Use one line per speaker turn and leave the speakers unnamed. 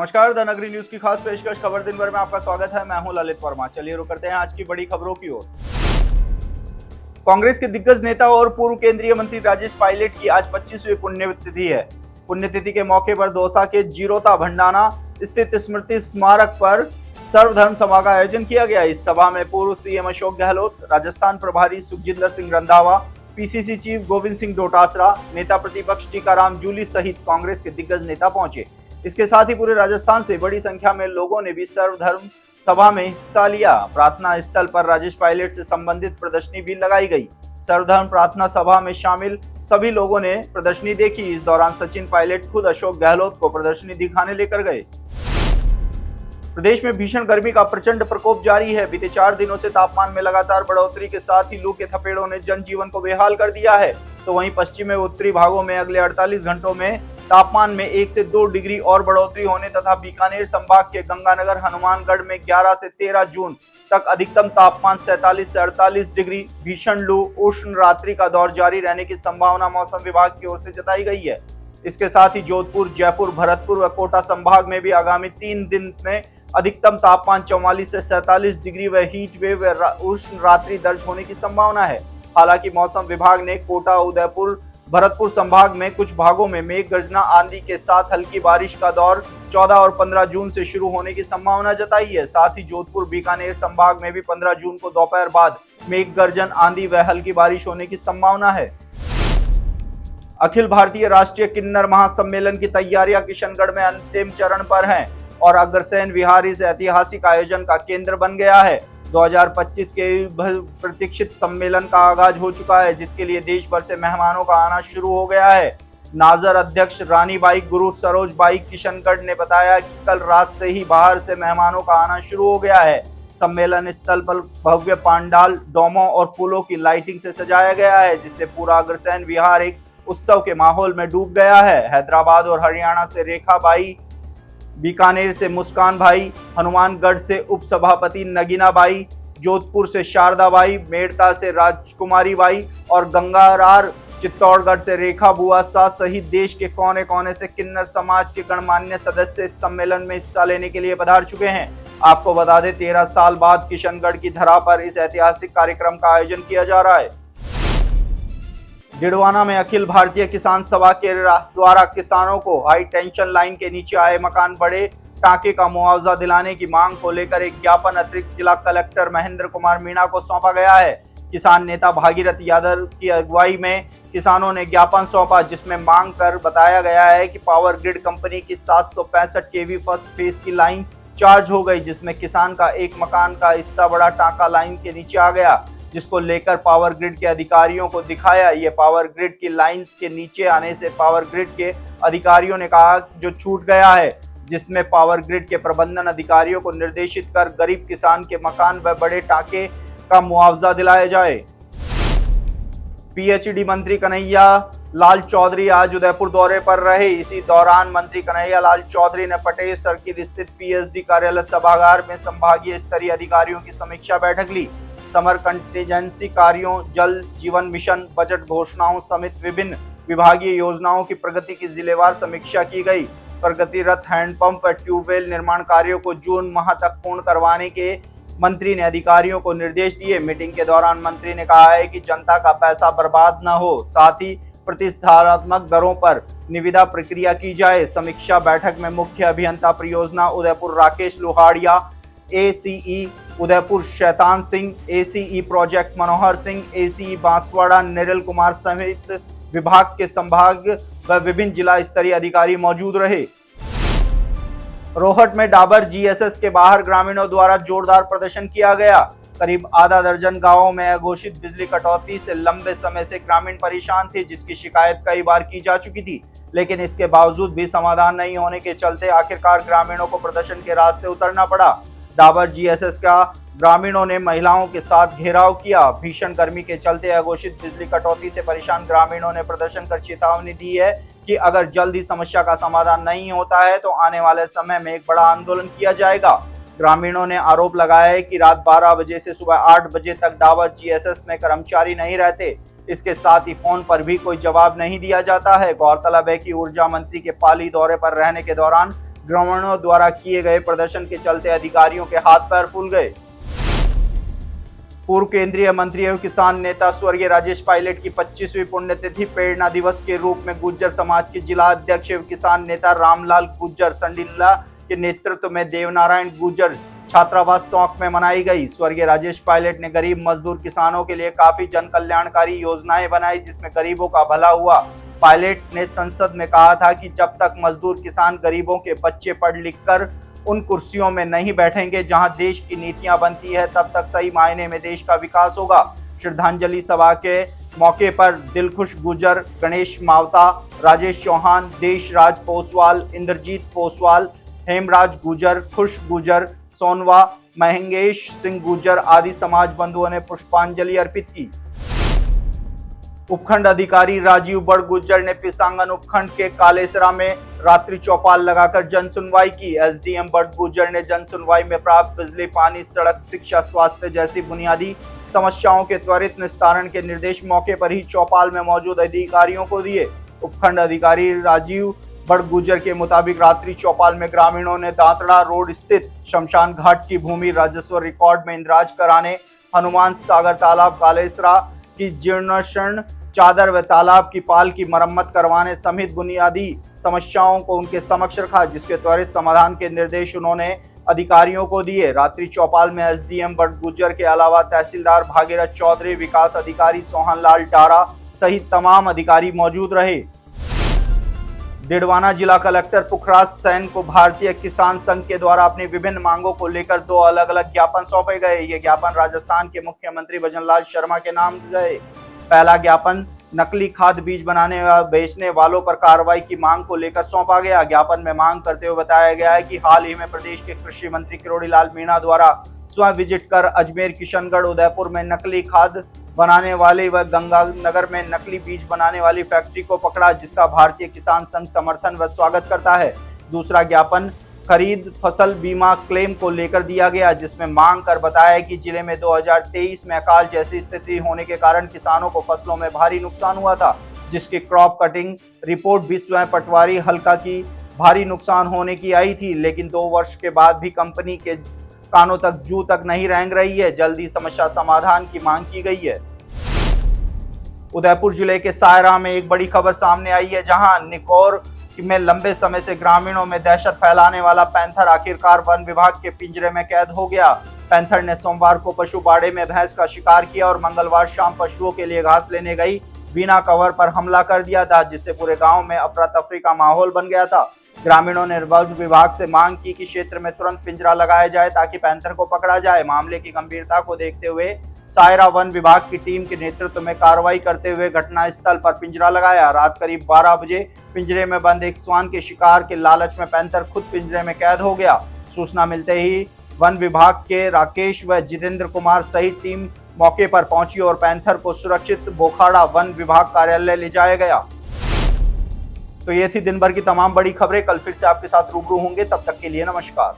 नमस्कार, द नगरी न्यूज की खास पेशकश खबर दिन भर में आपका स्वागत है। मैं हूं ललित वर्मा। चलिए रुक करते हैं आज की बड़ी खबरों की ओर। कांग्रेस के दिग्गज नेता और पूर्व केंद्रीय मंत्री राजेश पायलट की आज 25वीं पुण्यतिथि है। पुण्यतिथि के मौके पर दौसा के जीरोता भंडाना स्थित स्मृति स्मारक पर सर्वधर्म सभा का आयोजन किया गया। इस सभा में पूर्व सीएम अशोक गहलोत, राजस्थान प्रभारी सुखजिंदर सिंह रंधावा, पीसीसी चीफ गोविंद सिंह डोटासरा, नेता प्रतिपक्ष टीकाराम जूली सहित कांग्रेस के दिग्गज नेता पहुंचे। इसके साथ ही पूरे राजस्थान से बड़ी संख्या में लोगों ने भी सर्वधर्म सभा में हिस्सा लिया। प्रार्थना स्थल पर राजेश पायलट से संबंधित प्रदर्शनी भी लगाई गई। सर्वधर्म प्रार्थना सभा में शामिल सभी लोगों ने प्रदर्शनी देखी। इस दौरान सचिन पायलट खुद अशोक गहलोत को प्रदर्शनी दिखाने लेकर गए। प्रदेश में भीषण गर्मी का प्रचंड प्रकोप जारी है। बीते 4 दिनों से तापमान में लगातार बढ़ोतरी के साथ ही लू के थपेड़ों ने जनजीवन को बेहाल कर दिया है। तो वहीं पश्चिम में उत्तरी भागों में अगले 48 घंटों में तापमान में 1 से 2 डिग्री और बढ़ोतरी होने तथा बीकानेर संभाग के गंगानगर, हनुमानगढ़ में 11 से 13 जून तक अधिकतम तापमान 47 से 48 डिग्री, भीषण लू, उष्ण रात्रि का दौर जारी रहने की संभावना मौसम विभाग की ओर से जताई गई है। इसके साथ ही जोधपुर, जयपुर, भरतपुर व कोटा संभाग में भी आगामी 3 दिन में अधिकतम तापमान 44 से 47 डिग्री व हीट वेव व उष्ण रात्रि दर्ज होने की संभावना है। हालांकि मौसम विभाग ने कोटा, उदयपुर, भरतपुर संभाग में कुछ भागों में मेघ गर्जना, आंधी के साथ हल्की बारिश का दौर 14 और 15 जून से शुरू होने की संभावना जताई है। साथ ही जोधपुर, बीकानेर संभाग में भी 15 जून को दोपहर बाद मेघ गर्जन, आंधी व हल्की बारिश होने की संभावना है। अखिल भारतीय राष्ट्रीय किन्नर महासम्मेलन की तैयारियां किशनगढ़ में अंतिम चरण पर हैं और अग्रसेन विहार इस ऐतिहासिक आयोजन का केंद्र बन गया है। 2025 के प्रतीक्षित सम्मेलन का आगाज हो चुका है, जिसके लिए देश भर से मेहमानों का आना शुरू हो गया है। नाजर अध्यक्ष रानी by Guru Saroj by Kishangarh ने बताया कि कल रात से ही बाहर से मेहमानों का आना शुरू हो गया है। सम्मेलन स्थल पर भव्य पांडाल, डोमों और फूलों की लाइटिंग से सजाया गया है, जिससे पूरा अग्रसेन विहार एक उत्सव के माहौल में डूब गया है। हैदराबाद और हरियाणा से रेखा बाई, बीकानेर से मुस्कान भाई, हनुमानगढ़ से उप सभापति नगीना बाई, जोधपुर से शारदा बाई, मेड़ता से राजकुमारी बाई और गंगारार चित्तौड़गढ़ से रेखा बुआ सा सहित देश के कोने कोने से किन्नर समाज के गणमान्य सदस्य इस सम्मेलन में हिस्सा लेने के लिए पधार चुके हैं। आपको बता दें, 13 साल बाद किशनगढ़ की धरा पर इस ऐतिहासिक कार्यक्रम का आयोजन किया जा रहा है। डिडवाना में अखिल भारतीय किसान सभा के द्वारा किसानों को हाई टेंशन लाइन के नीचे आए मकान बड़े टाके का मुआवजा दिलाने की मांग को लेकर एक ज्ञापन अतिरिक्त जिला कलेक्टर महेंद्र कुमार मीणा को सौंपा गया है। किसान नेता भागीरथ यादव की अगुवाई में किसानों ने ज्ञापन सौंपा, जिसमें मांग कर बताया गया है कि पावर ग्रिड कंपनी की 765 केवी फर्स्ट फेज की लाइन चार्ज हो गई, जिसमें किसान का एक मकान का हिस्सा बड़ा टांका लाइन के नीचे आ गया, जिसको लेकर पावर ग्रिड के अधिकारियों को दिखाया। ये पावर ग्रिड की लाइन के नीचे आने से पावर ग्रिड के अधिकारियों ने कहा जो छूट गया है, जिसमें पावर ग्रिड के प्रबंधन अधिकारियों को निर्देशित कर गरीब किसान के मकान व बड़े टाके का मुआवजा दिलाया जाए। पीएचईडी मंत्री कन्हैया लाल चौधरी आज उदयपुर दौरे पर रहे। इसी दौरान मंत्री कन्हैया लाल चौधरी ने पटेल सर्किल स्थित पीएचडी कार्यालय सभागार में संभागीय स्तरीय अधिकारियों की समीक्षा बैठक ली। समर कंटीजेंसी कार्यों, जल जीवन मिशन, बजट घोषणाओं समेत विभिन्न विभागीय योजनाओं की प्रगति की जिलेवार समीक्षा की गई। प्रगतिरत हैंडपंप व ट्यूबवेल निर्माण कार्यों को जून माह तक पूर्ण करवाने के मंत्री ने अधिकारियों को निर्देश दिए। मीटिंग के दौरान मंत्री ने कहा है कि जनता का पैसा बर्बाद न हो, साथ ही प्रतिस्पर्धात्मक दरों पर निविदा प्रक्रिया की जाए। समीक्षा बैठक में मुख्य अभियंता परियोजना Udaipur Rakesh Lohadia, ACE Udaipur Shaitan Singh, ACE project Manohar Singh, ACE Banswara Niral Kumar सहित विभाग के संभाग व विभिन्न जिला स्तरीय अधिकारी मौजूद रहे। रोहट में डाबर जीएसएस के बाहर ग्रामीणों द्वारा जोरदार प्रदर्शन किया गया। करीब आधा दर्जन गांवों में अघोषित बिजली कटौती से लंबे समय से ग्रामीण परेशान थे, जिसकी शिकायत कई बार की जा चुकी थी, लेकिन इसके बावजूद भी समाधान नहीं होने के चलते आखिरकार ग्रामीणों को प्रदर्शन के रास्ते उतरना पड़ा। डाबर जीएसएस का ग्रामीणों ने महिलाओं के साथ घेराव किया। भीषण गर्मी के चलते अघोषित बिजली कटौती से परेशान ग्रामीणों ने प्रदर्शन कर चेतावनी दी है कि अगर जल्द ही समस्या का समाधान नहीं होता है तो आने वाले समय में एक बड़ा आंदोलन किया जाएगा। ग्रामीणों ने आरोप लगाया है कि रात 12 बजे से सुबह 8 बजे तक डाबर जीएसएस में कर्मचारी नहीं रहते। इसके साथ ही फोन पर भी कोई जवाब नहीं दिया जाता है। गौरतलब है कि ऊर्जा मंत्री के पाली दौरे पर रहने के दौरान ग्रामीणों द्वारा किए गए प्रदर्शन के चलते अधिकारियों के हाथ पैर फूल गए। पूर्व केंद्रीय मंत्री एवं किसान नेता स्वर्गीय राजेश पायलट की 25वीं पुण्यतिथि प्रेरणा दिवस के रूप में गुर्जर समाज के जिला अध्यक्ष एवं किसान नेता रामलाल गुर्जर संडीला के नेतृत्व में देवनारायण गुर्जर छात्रावास टोंक में मनाई गई। स्वर्गीय राजेश पायलट ने गरीब मजदूर किसानों के लिए काफी जन कल्याणकारी योजनाएं बनाई, जिसमें गरीबों का भला हुआ। पायलट ने संसद में कहा था कि जब तक मजदूर किसान गरीबों के बच्चे पढ़ लिख कर उन कुर्सियों में नहीं बैठेंगे जहां देश की नीतियां बनती है, तब तक सही मायने में देश का विकास होगा। श्रद्धांजलि सभा के मौके पर दिलखुश गुर्जर, गणेश मावता, राजेश चौहान, देशराज पोसवाल, इंद्रजीत पोसवाल, हेमराज गुर्जर, खुश गुर्जर, सोनवा, महेंगेश सिंह गुर्जर आदि समाज बंधुओं ने पुष्पांजलि अर्पित की। उपखंड अधिकारी राजीव बड़ गुर्जर ने पिसांगन उपखंड के कालेसरा में रात्रि चौपाल लगाकर जन सुनवाई की। एसडीएम बड़ गुर्जर ने जन सुनवाई में प्राप्त बिजली, पानी, सड़क, शिक्षा, स्वास्थ्य जैसी बुनियादी समस्याओं के त्वरित निस्तारण के निर्देश मौके पर ही चौपाल में मौजूद अधिकारियों को दिए। उपखंड अधिकारी राजीव बड़ गुर्जर के मुताबिक रात्रि चौपाल में ग्रामीणों ने दांतड़ा रोड स्थित शमशान घाट की भूमि राजस्व रिकॉर्ड में इंद्राज कराने, हनुमान सागर तालाब कालेसरा की जीर्णोषण चादर व तालाब की पाल की मरम्मत करवाने समेत बुनियादी समस्याओं को उनके समक्ष रखा, जिसके त्वरित समाधान के निर्देश उन्होंने अधिकारियों को दिए। रात्रि चौपाल में एसडीएम बड़ गुर्जर के अलावा तहसीलदार भागीरथ चौधरी, विकास अधिकारी सोहन लाल डारा सहित तमाम अधिकारी मौजूद रहे। डिडवाना जिला कलेक्टर पुखराज सैन को भारतीय किसान संघ के द्वारा अपनी विभिन्न मांगों को लेकर 2 अलग-अलग ज्ञापन सौंपे गए। ये ज्ञापन राजस्थान के मुख्यमंत्री भजनलाल शर्मा के नाम गए। पहला ज्ञापन नकली खाद बीज बनाने व बेचने वालों पर कार्रवाई की मांग को लेकर सौंपा गया। ज्ञापन में मांग करते हुए बताया गया है कि हाल ही में प्रदेश के कृषि मंत्री किरोड़ीलाल मीणा द्वारा स्वयं विजिट कर अजमेर, किशनगढ़, उदयपुर में नकली खाद बनाने वाले व गंगानगर में नकली बीज बनाने वाली फैक्ट्री को पकड़ा, जिसका भारतीय किसान संघ समर्थन व स्वागत करता है। दूसरा ज्ञापन खरीद फसल बीमा क्लेम को लेकर दिया गया, जिसमें मांग कर बताया कि जिले में 2023 में अकाल जैसी स्थिति होने के कारण किसानों को फसलों में भारी नुकसान हुआ था, जिसकी क्रॉप कटिंग रिपोर्ट भी स्वयं पटवारी हल्का की भारी नुकसान होने की आई थी, लेकिन 2 वर्ष के बाद भी कंपनी के कानों तक जू तक नहीं रेंग रही है। जल्दी समस्या समाधान की मांग की गई है। उदयपुर जिले के सायरा में एक बड़ी खबर सामने आई है, जहां निकोर में लंबे समय से ग्रामीणों में दहशत फैलाने वाला पैंथर आखिरकार वन विभाग के पिंजरे में कैद हो गया। पैंथर ने सोमवार को पशु बाड़े में भैंस का शिकार किया और मंगलवार शाम पशुओं के लिए घास लेने गई बिना कवर पर हमला कर दिया था, जिससे पूरे गांव में अफरा तफरी का माहौल बन गया था। ग्रामीणों ने वन विभाग से मांग की कि क्षेत्र में तुरंत पिंजरा लगाया जाए ताकि पैंथर को पकड़ा जाए। मामले की गंभीरता को देखते हुए सायरा वन विभाग की टीम के नेतृत्व में कार्रवाई करते हुए घटनास्थल पर पिंजरा लगाया। रात करीब 12 बजे पिंजरे में बंद एक श्वान के शिकार के लालच में पैंथर खुद पिंजरे में कैद हो गया। सूचना मिलते ही वन विभाग के राकेश व जितेंद्र कुमार सहित टीम मौके पर पहुंची और पैंथर को सुरक्षित बोखाड़ा वन विभाग कार्यालय ले जाया गया। तो ये थी दिन भर की तमाम बड़ी खबरें। कल फिर से आपके साथ रूबरू होंगे, तब तक के लिए नमस्कार।